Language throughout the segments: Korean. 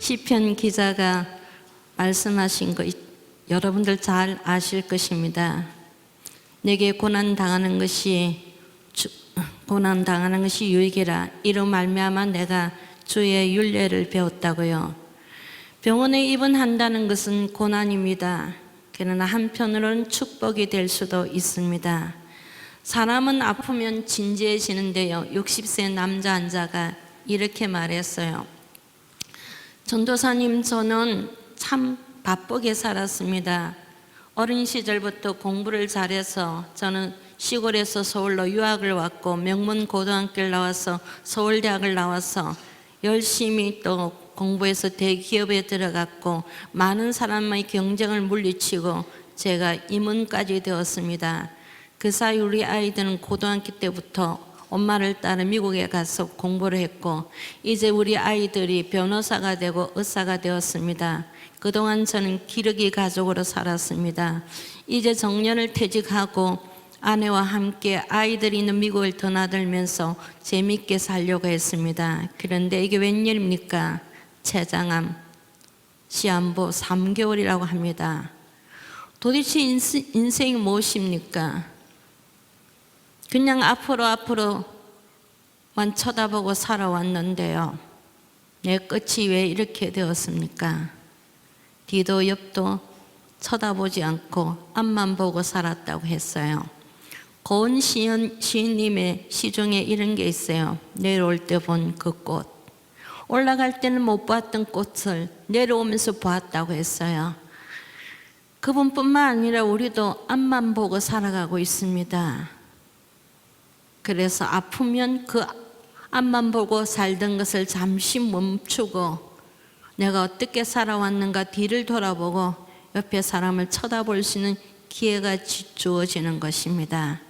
시편 기자가 말씀하신 거 여러분들 잘 아실 것입니다. 내게 고난 당하는 것이 유익이라. 이로 말미암아 내가 주의 율례를 배웠다고요. 병원에 입원한다는 것은 고난입니다. 그러나 한편으로는 축복이 될 수도 있습니다. 사람은 아프면 진지해지는데요. 60세 남자 환자가 이렇게 말했어요. 전도사님, 저는 참 바쁘게 살았습니다. 어린 시절부터 공부를 잘해서 저는 시골에서 서울로 유학을 왔고 명문 고등학교를 나와서 서울대학을 나와서 열심히 또 공부해서 대기업에 들어갔고 많은 사람의 경쟁을 물리치고 제가 임원까지 되었습니다. 그 사이 우리 아이들은 고등학교 때부터 엄마를 따라 미국에 가서 공부를 했고 이제 우리 아이들이 변호사가 되고 의사가 되었습니다. 그동안 저는 기러기 가족으로 살았습니다. 이제 정년을 퇴직하고 아내와 함께 아이들이 있는 미국을 드나들면서 재밌게 살려고 했습니다. 그런데 이게 웬일입니까? 췌장암, 시한부 3개월이라고 합니다. 도대체 인생이 무엇입니까? 그냥 앞으로만 쳐다보고 살아왔는데요. 내 끝이 왜 이렇게 되었습니까? 뒤도 옆도 쳐다보지 않고 앞만 보고 살았다고 했어요. 고은 시인님의 시 중에 이런 게 있어요. 내려올 때 본 그 꽃. 올라갈 때는 못 봤던 꽃을 내려오면서 보았다고 했어요. 그분뿐만 아니라 우리도 앞만 보고 살아가고 있습니다. 그래서 아프면 그 앞만 보고 살던 것을 잠시 멈추고 내가 어떻게 살아왔는가 뒤를 돌아보고 옆에 사람을 쳐다볼 수 있는 기회가 주어지는 것입니다.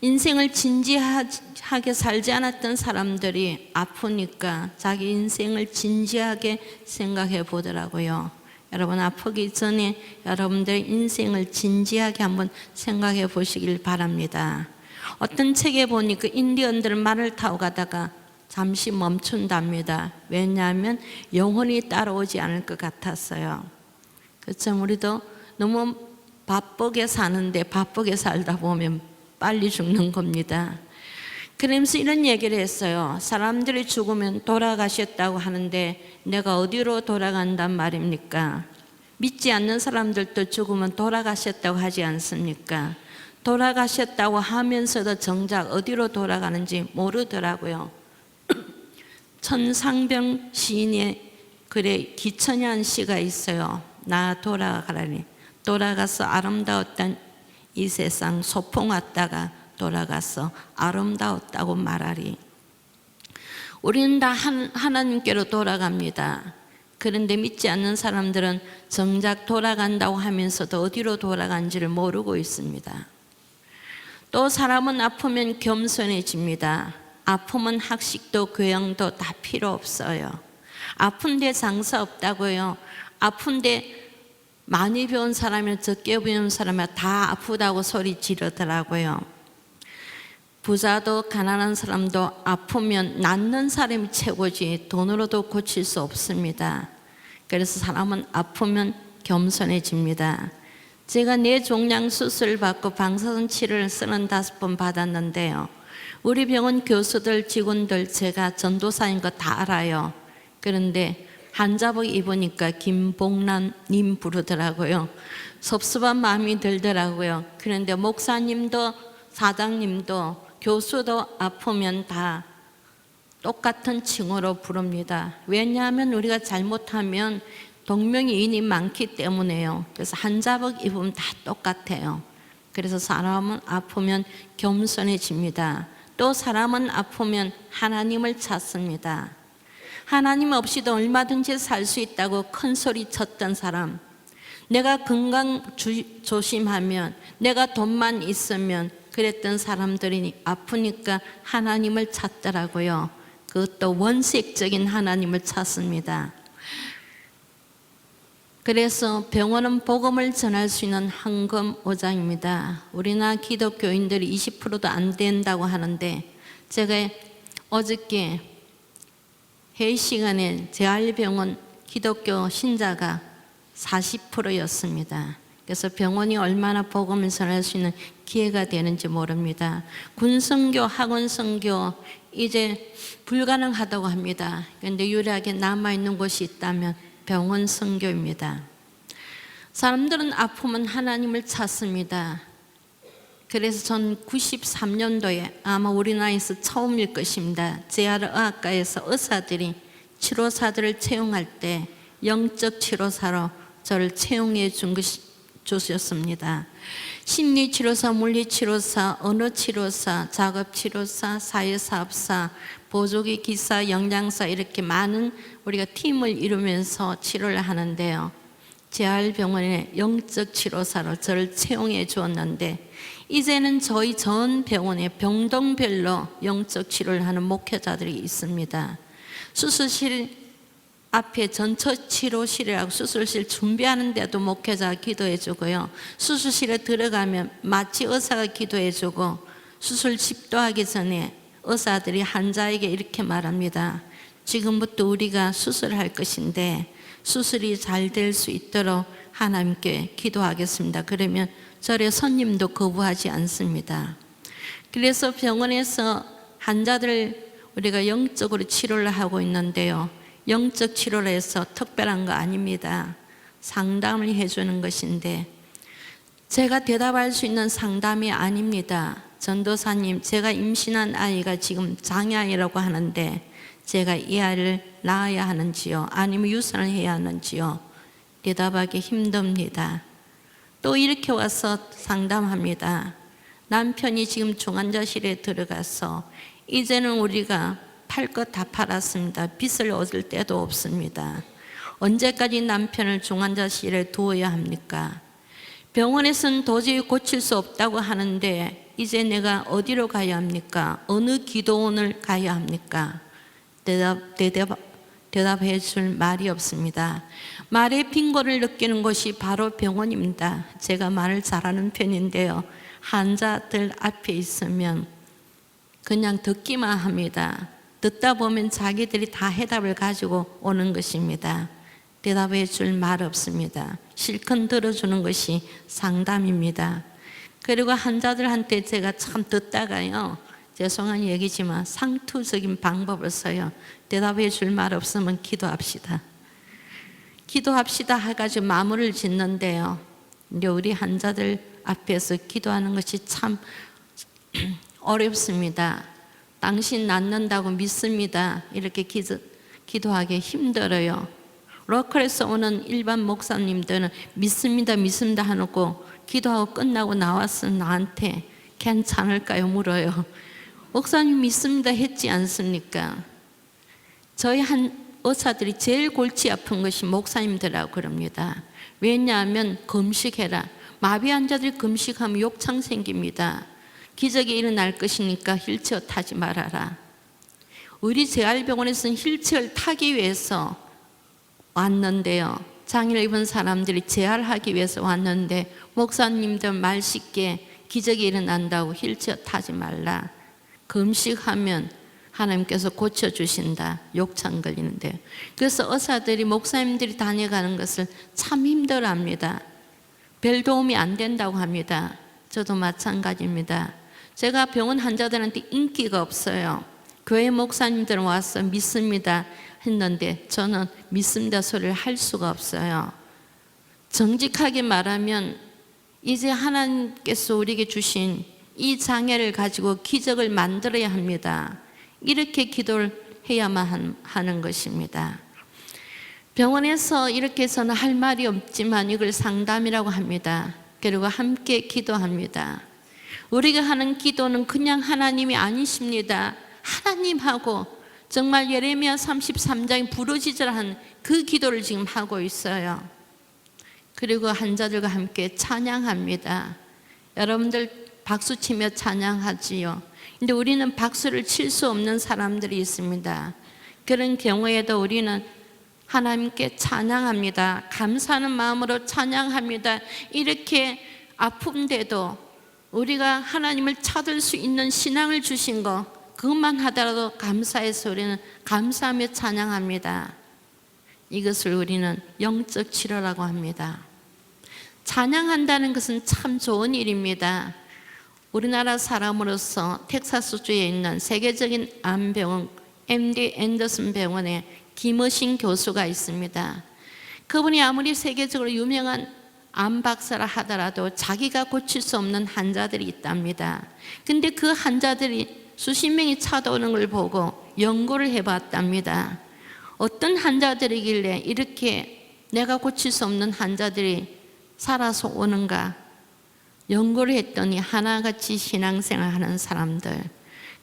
인생을 진지하게 살지 않았던 사람들이 아프니까 자기 인생을 진지하게 생각해 보더라고요. 여러분, 아프기 전에 여러분들의 인생을 진지하게 한번 생각해 보시길 바랍니다. 어떤 책에 보니 그 인디언들은 말을 타고 가다가 잠시 멈춘답니다. 왜냐하면 영혼이 따라오지 않을 것 같았어요. 그렇죠? 우리도 너무 바쁘게 사는데 바쁘게 살다 보면 빨리 죽는 겁니다. 그러면서 이런 얘기를 했어요. 사람들이 죽으면 돌아가셨다고 하는데 내가 어디로 돌아간단 말입니까? 믿지 않는 사람들도 죽으면 돌아가셨다고 하지 않습니까? 돌아가셨다고 하면서도 정작 어디로 돌아가는지 모르더라고요. 천상병 시인의 글에 기천이한 시가 있어요. 나 돌아가라니. 돌아가서 아름다웠던 이 세상 소풍 왔다가 돌아가서 아름다웠다고 말하리. 우리는 다 하나님께로 돌아갑니다. 그런데 믿지 않는 사람들은 정작 돌아간다고 하면서도 어디로 돌아간지를 모르고 있습니다. 또 사람은 아프면 겸손해집니다. 아프면 학식도 교양도 다 필요 없어요. 아픈데 장사 없다고요. 아픈데 많이 배운 사람이나 적게 배운 사람이 다 아프다고 소리 지르더라고요. 부자도 가난한 사람도 아프면 낫는 사람이 최고지 돈으로도 고칠 수 없습니다. 그래서 사람은 아프면 겸손해집니다. 제가 뇌종양 수술을 받고 방사선 치료를 35번 받았는데요. 우리 병원 교수들, 직원들 제가 전도사인 거 다 알아요. 그런데 환자복 입으니까 김봉란님 부르더라고요. 섭섭한 마음이 들더라고요. 그런데 목사님도 사장님도 교수도 아프면 다 똑같은 칭호로 부릅니다. 왜냐하면 우리가 잘못하면 동명이인이 많기 때문에요. 그래서 환자복 입으면 다 똑같아요. 그래서 사람은 아프면 겸손해집니다. 또 사람은 아프면 하나님을 찾습니다. 하나님 없이도 얼마든지 살 수 있다고 큰 소리 쳤던 사람, 내가 건강 조심하면, 내가 돈만 있으면 그랬던 사람들이 아프니까 하나님을 찾더라고요. 그것도 원색적인 하나님을 찾습니다. 그래서 병원은 복음을 전할 수 있는 황금오장입니다. 우리나라 기독교인들이 20%도 안 된다고 하는데 제가 어저께 회의 시간에 재활병원 기독교 신자가 40%였습니다. 그래서 병원이 얼마나 복음을 전할 수 있는 기회가 되는지 모릅니다. 군선교, 학원선교 이제 불가능하다고 합니다. 그런데 유일하게 남아있는 곳이 있다면 병원 선교입니다. 사람들은 아프면 하나님을 찾습니다. 그래서 전 93년도에 아마 우리나라에서 처음일 것입니다. 재활의학과에서 의사들이 치료사들을 채용할 때 영적 치료사로 저를 채용해 주셨습니다. 심리치료사, 물리치료사, 언어치료사, 작업치료사, 사회사업사, 보조기 기사, 영양사 이렇게 많은 우리가 팀을 이루면서 치료를 하는데요. 재활병원의 영적 치료사로 저를 채용해 주었는데 이제는 저희 전 병원에 병동별로 영적 치료를 하는 목회자들이 있습니다. 수술실 앞에 전처치료실이라고 수술실 준비하는 데도 목회자가 기도해 주고요. 수술실에 들어가면 마취 의사가 기도해 주고 수술 집도하기 전에 의사들이 환자에게 이렇게 말합니다. 지금부터 우리가 수술할 것인데 수술이 잘 될 수 있도록 하나님께 기도하겠습니다. 그러면 절에 손님도 거부하지 않습니다. 그래서 병원에서 환자들 우리가 영적으로 치료를 하고 있는데요. 영적 치료를 해서 특별한 거 아닙니다. 상담을 해주는 것인데 제가 대답할 수 있는 상담이 아닙니다. 전도사님, 제가 임신한 아이가 지금 장애아이라고 하는데 제가 이 아이를 낳아야 하는지요? 아니면 유산을 해야 하는지요? 대답하기 힘듭니다. 또 이렇게 와서 상담합니다. 남편이 지금 중환자실에 들어가서 이제는 우리가 팔 것 다 팔았습니다. 빚을 얻을 데도 없습니다. 언제까지 남편을 중환자실에 두어야 합니까? 병원에서는 도저히 고칠 수 없다고 하는데 이제 내가 어디로 가야 합니까? 어느 기도원을 가야 합니까? 대답해 줄 말이 없습니다. 말에 빈곤을 느끼는 곳이 바로 병원입니다. 제가 말을 잘하는 편인데요. 환자들 앞에 있으면 그냥 듣기만 합니다. 듣다 보면 자기들이 다 해답을 가지고 오는 것입니다. 대답해 줄 말 없습니다. 실컷 들어주는 것이 상담입니다. 그리고 환자들한테 제가 참 듣다가요, 죄송한 얘기지만 상투적인 방법을 써요. 대답해 줄 말 없으면 기도합시다. 기도합시다 해가지고 마무리를 짓는데요. 이제 우리 환자들 앞에서 기도하는 것이 참 어렵습니다. 당신 낫는다고 믿습니다. 이렇게 기도하기 힘들어요. 로컬에서 오는 일반 목사님들은 믿습니다 하놓고 기도하고 끝나고 나와서 나한테 괜찮을까요? 물어요. 목사님 믿습니다 했지 않습니까? 저희 한 의사들이 제일 골치 아픈 것이 목사님들이라고 그럽니다. 왜냐하면 금식해라. 마비 환자들이 금식하면 욕창 생깁니다. 기적이 일어날 것이니까 휠체어 타지 말아라. 우리 재활병원에서는 휠체어를 타기 위해서 왔는데요. 장애를 입은 사람들이 재활하기 위해서 왔는데 목사님들 말 쉽게 기적이 일어난다고 휠체어 타지 말라. 금식하면 하나님께서 고쳐주신다. 욕창 걸리는데. 그래서 의사들이 목사님들이 다녀가는 것을 참 힘들어합니다. 별 도움이 안 된다고 합니다. 저도 마찬가지입니다. 제가 병원 환자들한테 인기가 없어요. 교회 목사님들은 와서 믿습니다 했는데 저는 믿습니다 소리를 할 수가 없어요. 정직하게 말하면 이제 하나님께서 우리에게 주신 이 장애를 가지고 기적을 만들어야 합니다. 이렇게 기도를 해야만 하는 것입니다. 병원에서 이렇게 해서는 할 말이 없지만 이걸 상담이라고 합니다. 그리고 함께 기도합니다. 우리가 하는 기도는 그냥 하나님이 아니십니다. 하나님하고 정말 예레미야 33장에 부르짖으라는 그 기도를 지금 하고 있어요. 그리고 환자들과 함께 찬양합니다. 여러분들 박수치며 찬양하지요. 근데 우리는 박수를 칠 수 없는 사람들이 있습니다. 그런 경우에도 우리는 하나님께 찬양합니다. 감사하는 마음으로 찬양합니다. 이렇게 아픈데도 우리가 하나님을 찾을 수 있는 신앙을 주신 것 그것만 하더라도 감사해서 우리는 감사하며 찬양합니다. 이것을 우리는 영적 치료라고 합니다. 찬양한다는 것은 참 좋은 일입니다. 우리나라 사람으로서 텍사스주에 있는 세계적인 암병원 MD 앤더슨 병원에 김어신 교수가 있습니다. 그분이 아무리 세계적으로 유명한 암 박사라 하더라도 자기가 고칠 수 없는 환자들이 있답니다. 근데 그 환자들이 수십 명이 찾아오는 걸 보고 연구를 해봤답니다. 어떤 환자들이길래 이렇게 내가 고칠 수 없는 환자들이 살아서 오는가 연구를 했더니 하나같이 신앙생활 하는 사람들,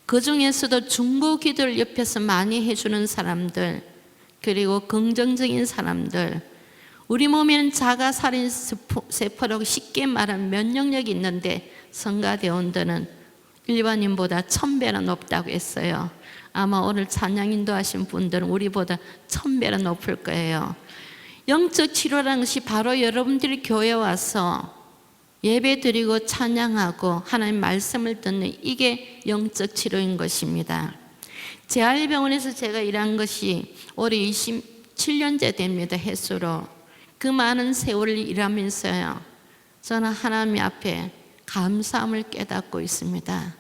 그 중에서도 중보 기도를 옆에서 많이 해주는 사람들, 그리고 긍정적인 사람들, 우리 몸에는 자가살인 세포라고 쉽게 말하는 면역력이 있는데 성가대원들은 일반인보다 1000배나 높다고 했어요. 아마 오늘 찬양 인도하신 분들은 우리보다 1000배나 높을 거예요. 영적 치료라는 것이 바로 여러분들이 교회에 와서 예배 드리고 찬양하고 하나님 말씀을 듣는 이게 영적 치료인 것입니다. 재활병원에서 제가 일한 것이 올해 27년째 됩니다. 횟수로. 그 많은 세월을 일하면서요, 저는 하나님 앞에 감사함을 깨닫고 있습니다.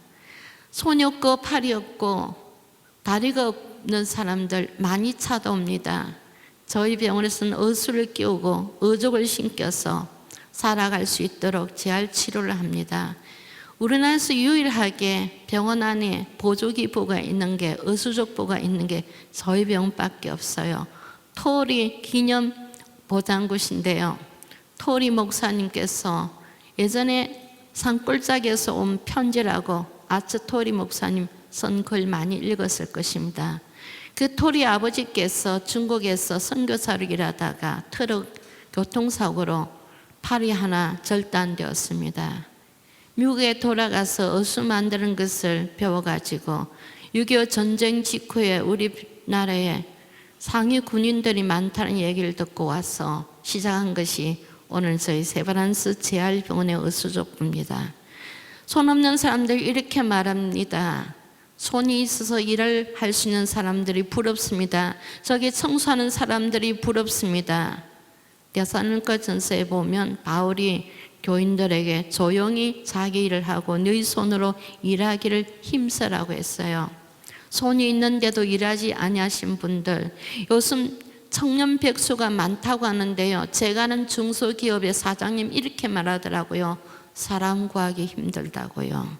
손이 없고 팔이 없고 다리가 없는 사람들 많이 찾아옵니다. 저희 병원에서는 의수를 끼우고 의족을 신겨서 살아갈 수 있도록 재활치료를 합니다. 우리나라에서 유일하게 병원 안에 보조기부가 있는 게, 의수족부가 있는 게 저희 병원밖에 없어요. 토리 기념 보장굿인데요, 토리 목사님께서 예전에 산골짜기에서 온 편지라고 아츠토리 목사님 쓴 글 많이 읽었을 것입니다. 그 토리 아버지께서 중국에서 선교사를 일하다가 트럭 교통사고로 팔이 하나 절단되었습니다. 미국에 돌아가서 의수 만드는 것을 배워가지고 6.25 전쟁 직후에 우리나라에 상위 군인들이 많다는 얘기를 듣고 와서 시작한 것이 오늘 저희 세브란스 재활병원의 의수족부입니다. 손 없는 사람들 이렇게 말합니다. 손이 있어서 일을 할 수 있는 사람들이 부럽습니다. 저기 청소하는 사람들이 부럽습니다. 데살로니가 전서에 보면 바울이 교인들에게 조용히 자기 일을 하고 너희 손으로 일하기를 힘쓰라고 했어요. 손이 있는데도 일하지 아니하신 분들, 요즘 청년 백수가 많다고 하는데요, 제가 아는 중소기업의 사장님 이렇게 말하더라고요. 사람 구하기 힘들다고요.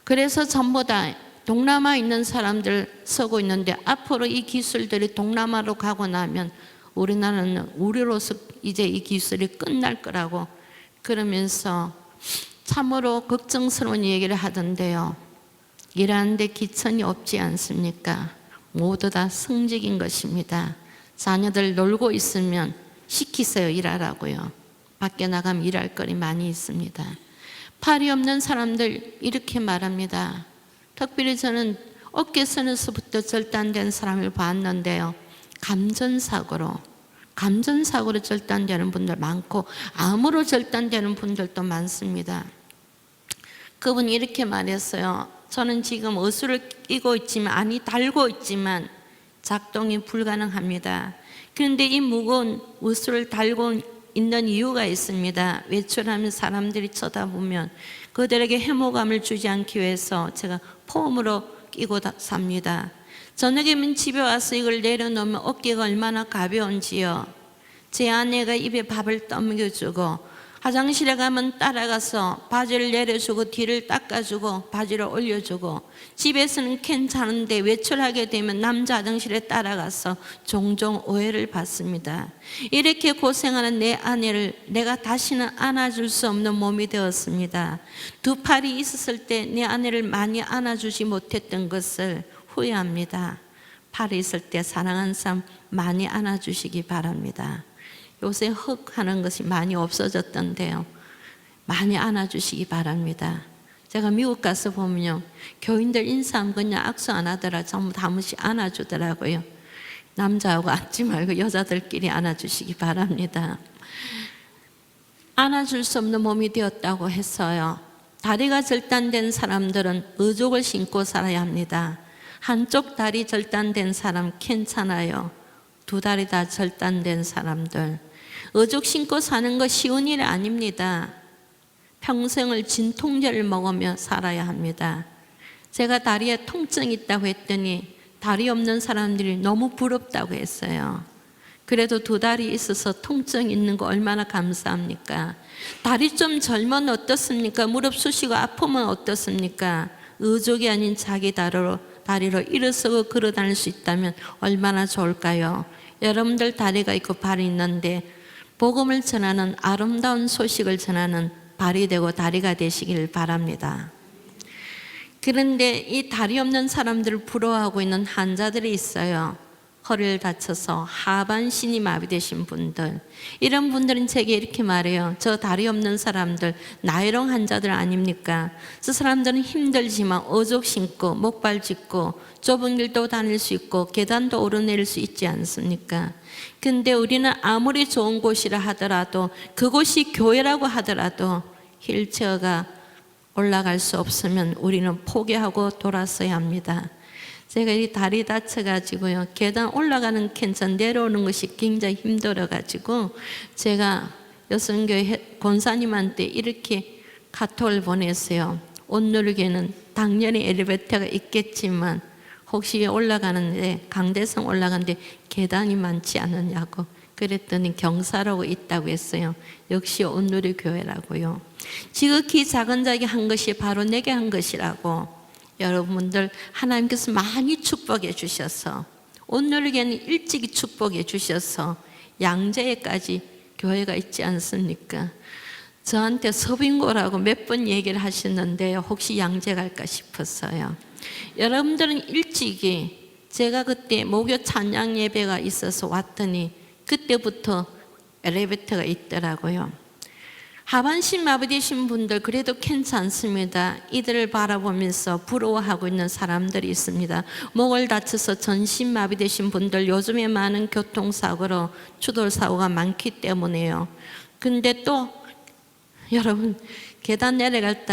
그래서 전부 다 동남아에 있는 사람들 쓰고 있는데, 앞으로 이 기술들이 동남아로 가고 나면 우리나라는 우리로서 이제 이 기술이 끝날 거라고 그러면서 참으로 걱정스러운 얘기를 하던데요. 일하는데 기천이 없지 않습니까? 모두 다 성직인 것입니다. 자녀들 놀고 있으면 시키세요, 일하라고요. 밖에 나가면 일할 거리 많이 있습니다. 팔이 없는 사람들 이렇게 말합니다. 특별히 저는 어깨선에서부터 절단된 사람을 봤는데요, 감전사고로 절단되는 분들 많고 암으로 절단되는 분들도 많습니다. 그분이 이렇게 말했어요. 저는 지금 의수를 끼고 있지만, 아니 달고 있지만 작동이 불가능합니다. 그런데 이 무거운 의수를 달고 있는 이유가 있습니다. 외출하면 사람들이 쳐다보면 그들에게 해모감을 주지 않기 위해서 제가 폼으로 끼고 삽니다. 저녁이면 집에 와서 이걸 내려놓으면 어깨가 얼마나 가벼운지요. 제 아내가 입에 밥을 떠먹여주고, 화장실에 가면 따라가서 바지를 내려주고 뒤를 닦아주고 바지를 올려주고, 집에서는 괜찮은데 외출하게 되면 남자 화장실에 따라가서 종종 오해를 받습니다. 이렇게 고생하는 내 아내를 내가 다시는 안아줄 수 없는 몸이 되었습니다. 두 팔이 있었을 때 내 아내를 많이 안아주지 못했던 것을 후회합니다. 팔이 있을 때 사랑하는 사람 많이 안아주시기 바랍니다. 요새 헉 하는 것이 많이 없어졌던데요, 많이 안아주시기 바랍니다. 제가 미국 가서 보면요, 교인들 인사하면 그냥 악수 안 하더라 전부 다 한 번씩 안아주더라고요. 남자하고 앉지 말고 여자들끼리 안아주시기 바랍니다. 안아줄 수 없는 몸이 되었다고 했어요. 다리가 절단된 사람들은 의족을 신고 살아야 합니다. 한쪽 다리 절단된 사람 괜찮아요. 두 다리 다 절단된 사람들. 의족 신고 사는 거 쉬운 일이 아닙니다. 평생을 진통제를 먹으며 살아야 합니다. 제가 다리에 통증이 있다고 했더니 다리 없는 사람들이 너무 부럽다고 했어요. 그래도 두 다리 있어서 통증 있는 거 얼마나 감사합니까? 다리 좀 절면 어떻습니까? 무릎 쑤시고 아프면 어떻습니까? 의족이 아닌 자기 다리로 일어서고 걸어 다닐 수 있다면 얼마나 좋을까요? 여러분들 다리가 있고 발이 있는데 복음을 전하는 아름다운 소식을 전하는 발이 되고 다리가 되시길 바랍니다. 그런데 이 다리 없는 사람들을 부러워하고 있는 환자들이 있어요. 허리를 다쳐서 하반신이 마비되신 분들, 이런 분들은 제게 이렇게 말해요. 저 다리 없는 사람들 나이롱 환자들 아닙니까? 저 사람들은 힘들지만 어족 신고 목발 짚고 좁은 길도 다닐 수 있고 계단도 오르내릴 수 있지 않습니까? 근데 우리는 아무리 좋은 곳이라 하더라도 그곳이 교회라고 하더라도 휠체어가 올라갈 수 없으면 우리는 포기하고 돌아서야 합니다. 제가 이 다리 다쳐가지고요, 계단 올라가는 괜찮 내려오는 것이 굉장히 힘들어가지고 제가 여성교회 권사님한테 이렇게 카톡을 보냈어요. 온누리교회는 당연히 엘리베이터가 있겠지만 혹시 올라가는데 강대성 올라가는데 계단이 많지 않느냐고. 그랬더니 경사라고 있다고 했어요. 역시 온누리교회라고요. 지극히 작은 자에게 한 것이 바로 내게 한 것이라고. 여러분들 하나님께서 많이 축복해 주셔서 온누리교회는 일찍이 축복해 주셔서 양재에까지 교회가 있지 않습니까? 저한테 서빙고라고 몇 번 얘기를 하셨는데 혹시 양재 갈까 싶었어요. 여러분들은 일찍이, 제가 그때 목요 찬양 예배가 있어서 왔더니 그때부터 엘리베이터가 있더라고요. 하반신 마비되신 분들 그래도 괜찮습니다. 이들을 바라보면서 부러워하고 있는 사람들이 있습니다. 목을 다쳐서 전신 마비되신 분들, 요즘에 많은 교통사고로 추돌사고가 많기 때문에요. 근데 또 여러분 계단 내려갈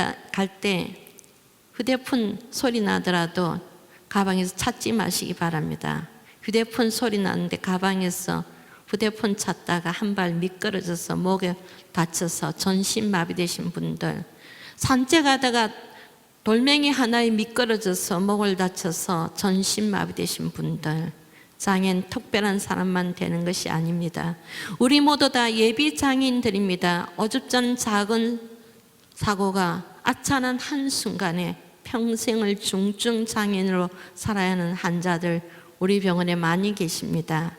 때 휴대폰 소리 나더라도 가방에서 찾지 마시기 바랍니다. 휴대폰 소리 나는데 가방에서 휴대폰 찾다가 한 발 미끄러져서 목에 다쳐서 전신 마비되신 분들, 산책하다가 돌멩이 하나에 미끄러져서 목을 다쳐서 전신 마비되신 분들, 장애는 특별한 사람만 되는 것이 아닙니다. 우리 모두 다 예비 장애인들입니다. 어줍잖은 작은 사고가 아차한 한순간에 평생을 중증 장애인으로 살아야 하는 환자들 우리 병원에 많이 계십니다.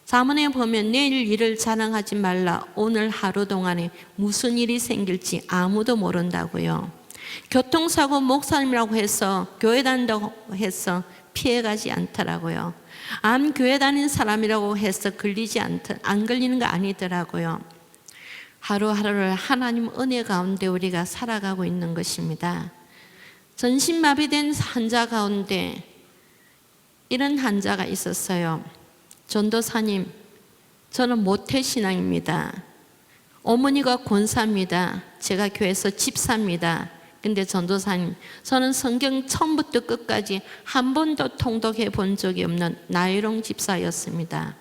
자문에 보면 내일 일을 자랑하지 말라. 오늘 하루 동안에 무슨 일이 생길지 아무도 모른다고요. 교통사고 목사님이라고 해서 교회 다닌다고 해서 피해가지 않더라고요. 암 교회 다닌 사람이라고 해서 안 걸리는 거 아니더라고요. 하루하루를 하나님 은혜 가운데 우리가 살아가고 있는 것입니다. 전신마비된 환자 가운데 이런 환자가 있었어요. 전도사님, 저는 모태신앙입니다. 어머니가 권사입니다. 제가 교회에서 집사입니다. 근데 전도사님, 저는 성경 처음부터 끝까지 한 번도 통독해 본 적이 없는 나이롱 집사였습니다.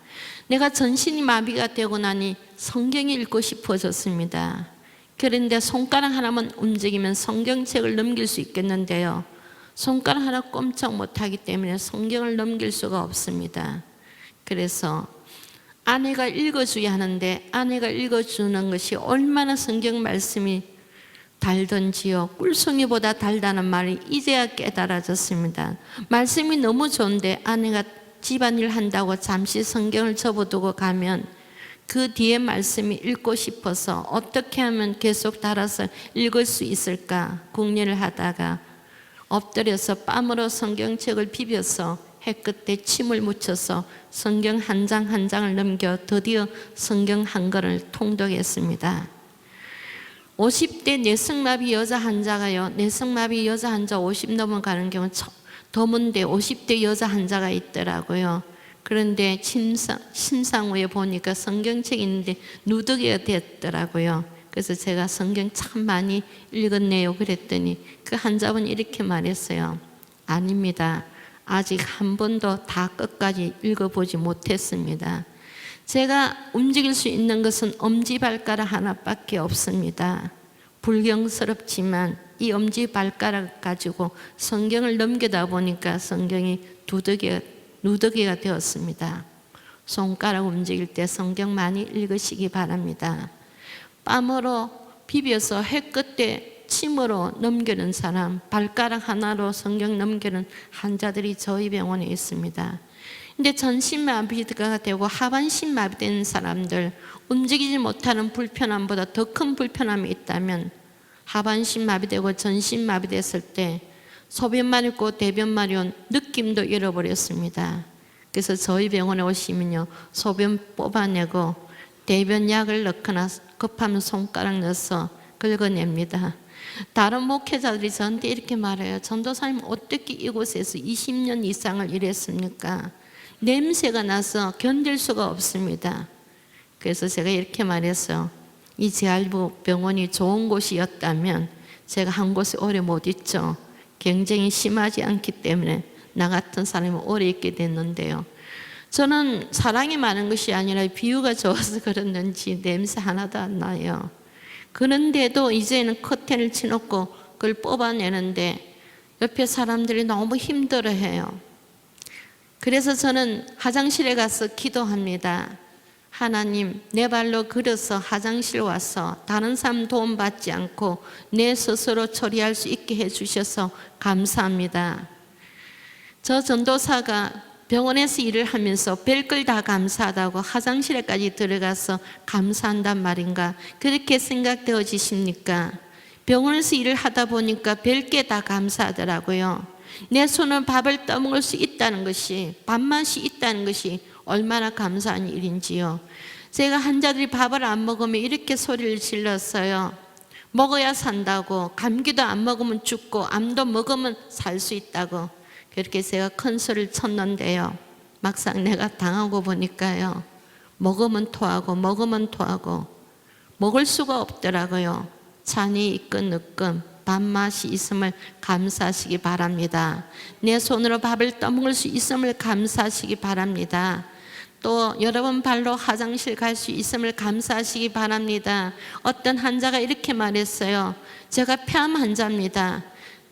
내가 전신이 마비가 되고 나니 성경이 읽고 싶어졌습니다. 그런데 손가락 하나만 움직이면 성경책을 넘길 수 있겠는데요, 손가락 하나 꼼짝 못하기 때문에 성경을 넘길 수가 없습니다. 그래서 아내가 읽어줘야 하는데 아내가 읽어주는 것이 얼마나 성경 말씀이 달던지요, 꿀송이보다 달다는 말이 이제야 깨달아졌습니다. 말씀이 너무 좋은데 아내가 집안일 한다고 잠시 성경을 접어두고 가면 그 뒤에 말씀이 읽고 싶어서 어떻게 하면 계속 달아서 읽을 수 있을까 궁리를 하다가 엎드려서 뺨으로 성경책을 비벼서 해끝에 침을 묻혀서 성경 한 장 한 장을 넘겨 드디어 성경 한 권을 통독했습니다. 50대 내성마비 여자 환자가요, 내성마비 여자 환자 50 넘어가는 경우 드문데 50대 여자 환자가 있더라고요. 그런데 심상 후에 보니까 성경책이 있는데 누더기가 됐더라고요. 그래서 제가 성경 참 많이 읽었네요 그랬더니 그 환자분이 이렇게 말했어요. 아닙니다. 아직 한 번도 다 끝까지 읽어보지 못했습니다. 제가 움직일 수 있는 것은 엄지발가락 하나밖에 없습니다. 불경스럽지만 이 엄지발가락 가지고 성경을 넘기다 보니까 성경이 누더기가 되었습니다. 손가락 움직일 때 성경 많이 읽으시기 바랍니다. 뺨으로 비벼서 햇끝에 침으로 넘기는 사람, 발가락 하나로 성경 넘기는 환자들이 저희 병원에 있습니다. 근데 전신마비가 되고 하반신 마비된 사람들, 움직이지 못하는 불편함보다 더 큰 불편함이 있다면 하반신 마비되고 전신 마비됐을 때 소변만 있고 대변만 온 느낌도 잃어버렸습니다. 그래서 저희 병원에 오시면요, 소변 뽑아내고 대변약을 넣거나 급하면 손가락 넣어서 긁어냅니다. 다른 목회자들이 저한테 이렇게 말해요. 전도사님, 어떻게 이곳에서 20년 이상을 일했습니까? 냄새가 나서 견딜 수가 없습니다. 그래서 제가 이렇게 말했어요. 이 재활부 병원이 좋은 곳이었다면 제가 한 곳에 오래 못 있죠. 경쟁이 심하지 않기 때문에 나 같은 사람이 오래 있게 됐는데요. 저는 사랑이 많은 것이 아니라 비유가 좋아서 그랬는지 냄새 하나도 안 나요. 그런데도 이제는 커튼을 치놓고 그걸 뽑아내는데 옆에 사람들이 너무 힘들어해요. 그래서 저는 화장실에 가서 기도합니다. 하나님, 내 발로 걸어서 화장실 와서 다른 사람 도움 받지 않고 내 스스로 처리할 수 있게 해주셔서 감사합니다. 저 전도사가 병원에서 일을 하면서 별걸 다 감사하다고 화장실에까지 들어가서 감사한단 말인가, 그렇게 생각되어지십니까? 병원에서 일을 하다 보니까 별게 다 감사하더라고요. 내 손으로 밥을 떠먹을 수 있다는 것이, 밥맛이 있다는 것이 얼마나 감사한 일인지요. 제가 환자들이 밥을 안 먹으면 이렇게 소리를 질렀어요. 먹어야 산다고, 감기도 안 먹으면 죽고 암도 먹으면 살 수 있다고 그렇게 제가 큰 소리를 쳤는데요, 막상 내가 당하고 보니까요, 먹으면 토하고 먹으면 토하고 먹을 수가 없더라고요. 찬이 있건 없건 밥맛이 있음을 감사하시기 바랍니다. 내 손으로 밥을 떠먹을 수 있음을 감사하시기 바랍니다. 또 여러분 발로 화장실 갈 수 있음을 감사하시기 바랍니다. 어떤 환자가 이렇게 말했어요. 제가 폐암 환자입니다.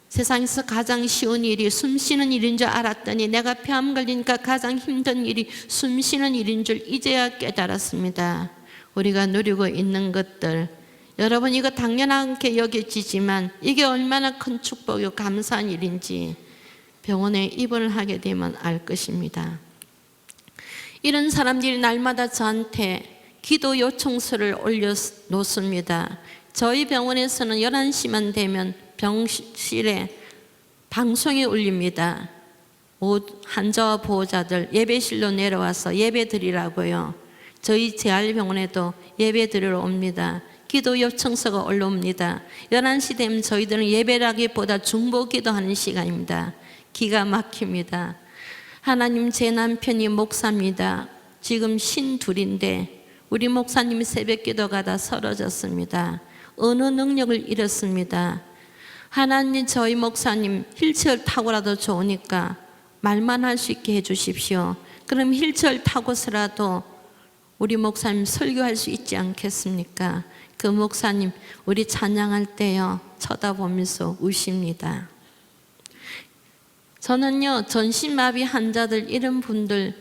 세상에서 가장 쉬운 일이 숨 쉬는 일인 줄 알았더니 내가 폐암 걸리니까 가장 힘든 일이 숨 쉬는 일인 줄 이제야 깨달았습니다. 우리가 누리고 있는 것들, 여러분 이거 당연하게 여겨지지만 이게 얼마나 큰 축복이고 감사한 일인지 병원에 입원을 하게 되면 알 것입니다. 이런 사람들이 날마다 저한테 기도 요청서를 올려놓습니다. 저희 병원에서는 11시만 되면 병실에 방송이 울립니다. 환자와 보호자들 예배실로 내려와서 예배 드리라고요. 저희 재활병원에도 예배 드리러 옵니다. 기도 요청서가 올라옵니다. 11시 되면 저희들은 예배라기보다 중보 기도하는 시간입니다. 기가 막힙니다. 하나님, 제 남편이 목사입니다. 지금 52인데 우리 목사님이 새벽 기도 가다 쓰러졌습니다. 어느 능력을 잃었습니다. 하나님, 저희 목사님 휠체어 타고라도 좋으니까 말만 할 수 있게 해주십시오. 그럼 휠체어 타고서라도 우리 목사님 설교할 수 있지 않겠습니까? 그 목사님 우리 찬양할 때요 쳐다보면서 우십니다. 저는요, 전신마비 환자들 이런 분들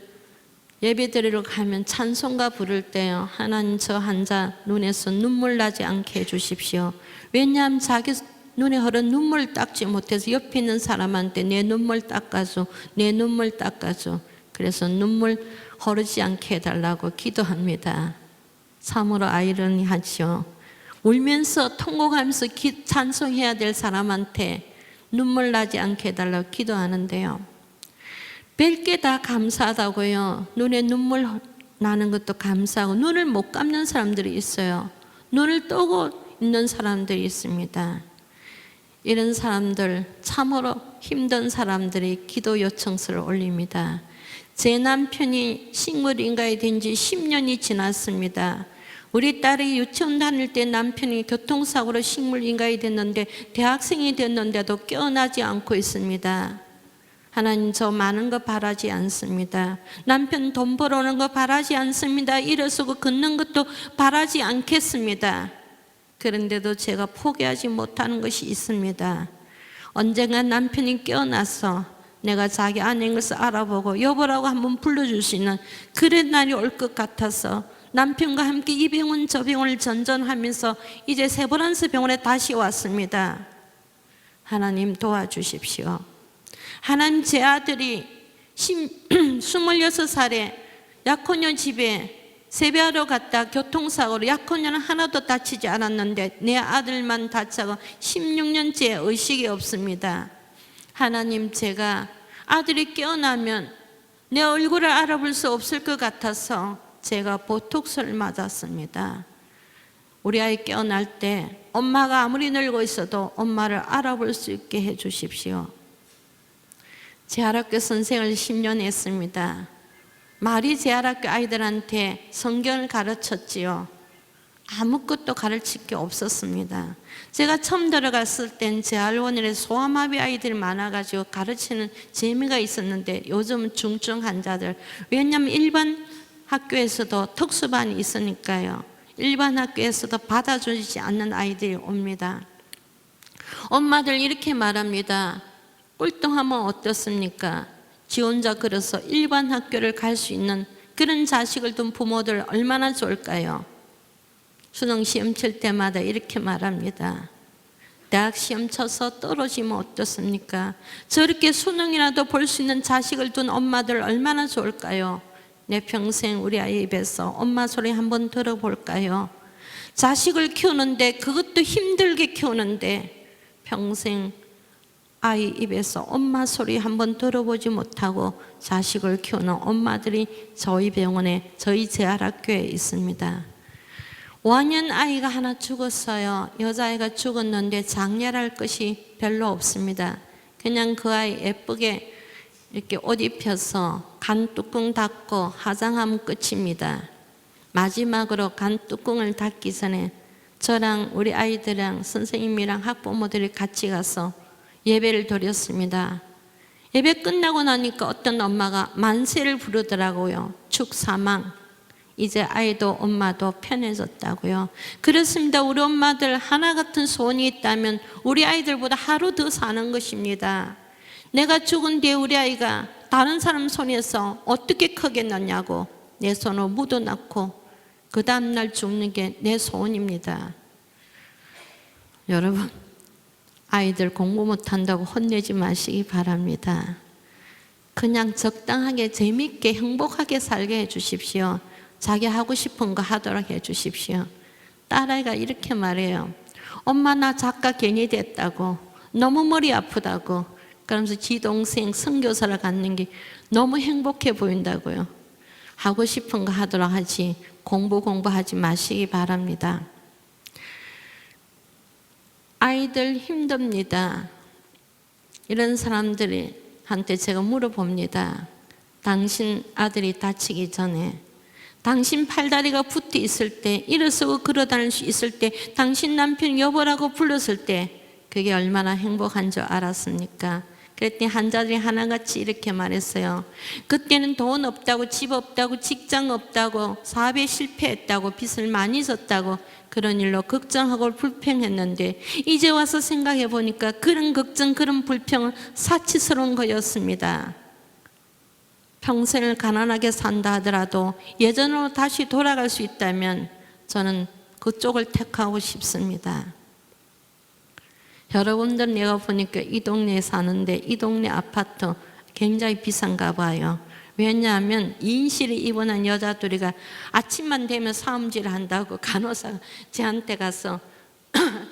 예배드리러 가면 찬송가 부를 때요, 하나님 저 환자 눈에서 눈물 나지 않게 해주십시오. 왜냐하면 자기 눈에 흐른 눈물 닦지 못해서 옆에 있는 사람한테 내 눈물 닦아줘, 내 눈물 닦아줘. 그래서 눈물 흐르지 않게 해달라고 기도합니다. 참으로 아이러니하죠. 울면서 통곡하면서 찬송해야 될 사람한테 눈물 나지 않게 해달라고 기도하는데요, 뵐게 다 감사하다고요. 눈에 눈물 나는 것도 감사하고 눈을 못 감는 사람들이 있어요. 눈을 뜨고 있는 사람들이 있습니다. 이런 사람들, 참으로 힘든 사람들이 기도 요청서를 올립니다. 제 남편이 식물인간이 된 지 10년이 지났습니다. 우리 딸이 유치원 다닐 때 남편이 교통사고로 식물인간이 됐는데 대학생이 됐는데도 깨어나지 않고 있습니다. 하나님, 저 많은 거 바라지 않습니다. 남편 돈 벌어오는 거 바라지 않습니다. 일어서고 걷는 것도 바라지 않겠습니다. 그런데도 제가 포기하지 못하는 것이 있습니다. 언젠가 남편이 깨어나서 내가 자기 아내인 것을 알아보고 여보라고 한번 불러줄 수 있는 그런 날이 올 것 같아서 남편과 함께 이 병원 저 병원을 전전하면서 이제 세브란스 병원에 다시 왔습니다. 하나님 도와주십시오. 하나님, 제 아들이 26살에 약혼녀 집에 세배하러 갔다 교통사고로, 약혼녀는 하나도 다치지 않았는데 내 아들만 다쳐서 16년째 의식이 없습니다. 하나님, 제가 아들이 깨어나면 내 얼굴을 알아볼 수 없을 것 같아서 제가 보톡스를 맞았습니다. 우리 아이 깨어날 때 엄마가 아무리 늙어 있어도 엄마를 알아볼 수 있게 해주십시오. 재활학교 선생을 10년 했습니다. 말이 재활학교 아이들한테 성경을 가르쳤지요. 아무것도 가르칠 게 없었습니다. 제가 처음 들어갔을 땐 재활원에 소아마비 아이들이 많아가지고 가르치는 재미가 있었는데 요즘은 중증 환자들, 왜냐하면 일반 학교에서도 특수반이 있으니까요. 일반 학교에서도 받아주지 않는 아이들이 옵니다. 엄마들 이렇게 말합니다. 꼴등하면 어떻습니까? 지 혼자 그래서 일반 학교를 갈 수 있는 그런 자식을 둔 부모들 얼마나 좋을까요? 수능 시험 칠 때마다 이렇게 말합니다. 대학 시험 쳐서 떨어지면 어떻습니까? 저렇게 수능이라도 볼 수 있는 자식을 둔 엄마들 얼마나 좋을까요? 내 평생 우리 아이 입에서 엄마 소리 한번 들어볼까요? 자식을 키우는데, 그것도 힘들게 키우는데 평생 아이 입에서 엄마 소리 한번 들어보지 못하고 자식을 키우는 엄마들이 저희 병원에, 저희 재활학교에 있습니다. 5학년 아이가 하나 죽었어요. 여자아이가 죽었는데 장례할 것이 별로 없습니다. 그냥 그 아이 예쁘게 이렇게 옷 입혀서 간 뚜껑 닫고 화장하면 끝입니다. 마지막으로 간 뚜껑을 닫기 전에 저랑 우리 아이들이랑 선생님이랑 학부모들이 같이 가서 예배를 드렸습니다. 예배 끝나고 나니까 어떤 엄마가 만세를 부르더라고요. 축사망. 이제 아이도 엄마도 편해졌다고요. 그렇습니다. 우리 엄마들 하나 같은 소원이 있다면 우리 아이들보다 하루 더 사는 것입니다. 내가 죽은 뒤에 우리 아이가 다른 사람 손에서 어떻게 크겠느냐고 내 손으로 묻어놨고 그 다음날 죽는 게 내 소원입니다. 여러분, 아이들 공부 못한다고 혼내지 마시기 바랍니다. 그냥 적당하게 재미있게 행복하게 살게 해주십시오. 자기 하고 싶은 거 하도록 해주십시오. 딸아이가 이렇게 말해요. 엄마, 나 작가 괜히 됐다고, 너무 머리 아프다고. 그러면서 지 동생 선교사를 갖는 게 너무 행복해 보인다고요. 하고 싶은 거 하도록 하지 공부하지 마시기 바랍니다. 아이들 힘듭니다. 이런 사람들한테 제가 물어봅니다. 당신 아들이 다치기 전에, 당신 팔다리가 붙어 있을 때, 일어서고 걸어다닐 수 있을 때, 당신 남편 여보라고 불렀을 때 그게 얼마나 행복한 줄 알았습니까? 그랬더니 환자들이 하나같이 이렇게 말했어요. 그때는 돈 없다고, 집 없다고, 직장 없다고, 사업에 실패했다고, 빚을 많이 졌다고 그런 일로 걱정하고 불평했는데 이제 와서 생각해 보니까 그런 걱정, 그런 불평은 사치스러운 거였습니다. 평생을 가난하게 산다 하더라도 예전으로 다시 돌아갈 수 있다면 저는 그쪽을 택하고 싶습니다. 여러분들, 내가 보니까 이 동네에 사는데 이 동네 아파트 굉장히 비싼가 봐요. 왜냐하면 인실에 입원한 여자 둘이가 아침만 되면 싸움질을 한다고 간호사가 저한테 가서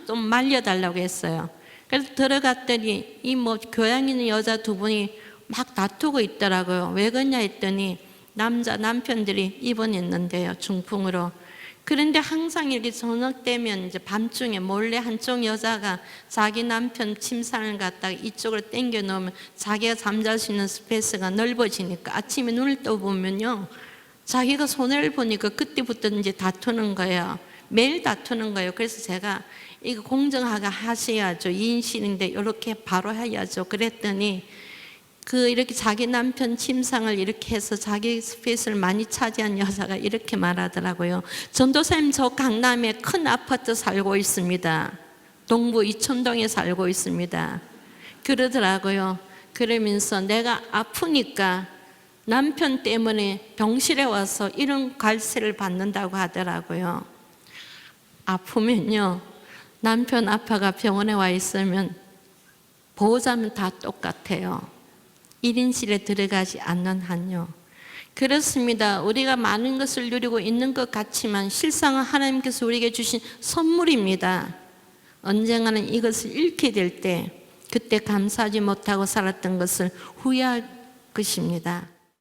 좀 말려달라고 했어요. 그래서 들어갔더니 이 교양 있는 여자 두 분이 막 다투고 있더라고요. 왜 그러냐 했더니 남편들이 입원했는데요, 중풍으로. 그런데 항상 이렇게 저녁 되면 이제 밤중에 몰래 한쪽 여자가 자기 남편 침상을 갖다가 이쪽으로 당겨 놓으면 자기가 잠잘 수 있는 스페이스가 넓어지니까 아침에 눈을 떠보면요, 자기가 손해를 보니까 그때부터 이제 다투는 거예요. 매일 다투는 거예요. 그래서 제가 이거 공정하게 하셔야죠. 인실인데 이렇게 바로 해야죠. 그랬더니 이렇게 자기 남편 침상을 이렇게 해서 자기 스페이스를 많이 차지한 여자가 이렇게 말하더라고요. 전도사님, 저 강남에 큰 아파트 살고 있습니다. 동부 이촌동에 살고 있습니다. 그러더라고요. 그러면서 내가 아프니까 남편 때문에 병실에 와서 이런 관세를 받는다고 하더라고요. 아프면요, 남편 아빠가 병원에 와 있으면 보호자면 다 똑같아요. 1인실에 들어가지 않는 한요. 그렇습니다. 우리가 많은 것을 누리고 있는 것 같지만 실상은 하나님께서 우리에게 주신 선물입니다. 언젠가는 이것을 잃게 될 때 그때 감사하지 못하고 살았던 것을 후회할 것입니다.